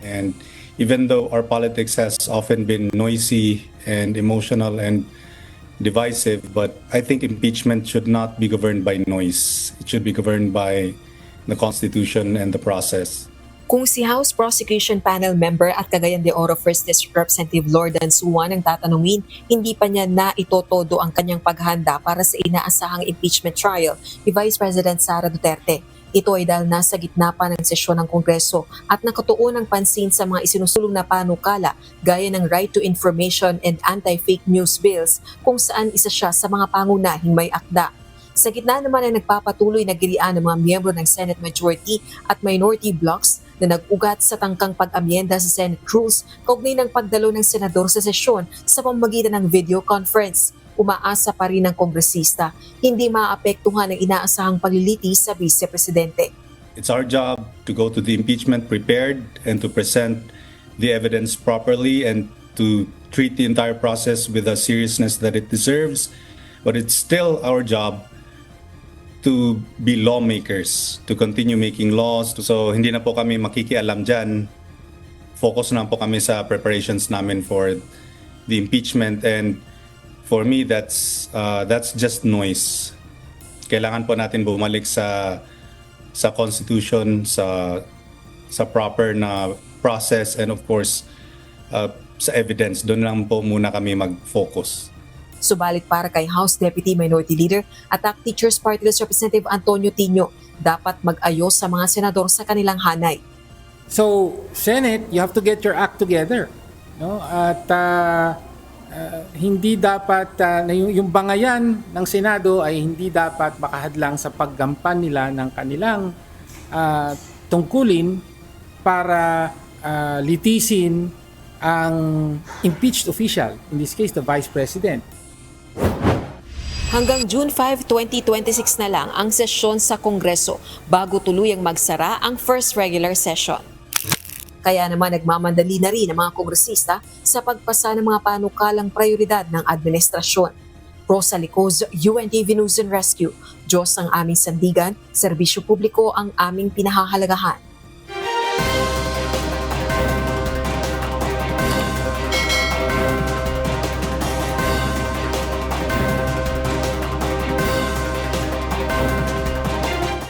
And even though our politics has often been noisy and emotional and divisive, but I think impeachment should not be governed by noise. It should be governed by the Constitution and the process. Kung si House Prosecution Panel member at Cagayan de Oro 1st District Representative Lordan Suwan ang tatanungin, hindi pa niya na itotodo ang kanyang paghahanda para sa inaasahang impeachment trial ni Vice President Sara Duterte. Ito ay dahil nasa gitna pa ng sesyon ng Kongreso at nakatuon ng pansin sa mga isinusulong na panukala gaya ng Right to Information and Anti-Fake News Bills kung saan isa siya sa mga pangunahing may akda. Sa gitna naman ay nagpapatuloy na gilian ng mga miyembro ng Senate Majority at Minority Blocks na nag-ugat sa tangkang pag-amyenda sa Senate rules kaugnay ng pagdalo ng senador sa sesyon sa pamamagitan ng video conference. Umaasa pa rin ng kongresista, hindi maapektuhan ang inaasahang paglilitis sa Vice Presidente. It's our job to go to the impeachment prepared and to present the evidence properly and to treat the entire process with the seriousness that it deserves. But it's still our job to be lawmakers, to continue making laws. So hindi na po kami makikialam dyan. Focus na po kami sa preparations namin for the impeachment, and for me that's just noise. Kailangan po natin bumalik sa Constitution, sa proper na process, and of course sa evidence. Doon lang po muna kami mag-focus. Subalit para kay House Deputy Minority Leader at ACT Teachers Party List Representative Antonio Tino, dapat mag-ayos sa mga senador sa kanilang hanay. So, Senate, you have to get your act together. No? At hindi dapat, yung bangayan ng Senado ay hindi dapat makahadlang sa paggampan nila ng kanilang tungkulin para litisin ang impeached official, in this case the Vice President. Hanggang June 5, 2026 na lang ang sesyon sa Kongreso bago tuluyang magsara ang first regular session. Kaya naman nagmamandali na rin ang mga kongresista sa pagpasa ng mga panukalang prioridad ng administrasyon. Rosa Licoz, UNTV News and Rescue. Diyos ang aming sandigan, serbisyo publiko ang aming pinahahalagahan.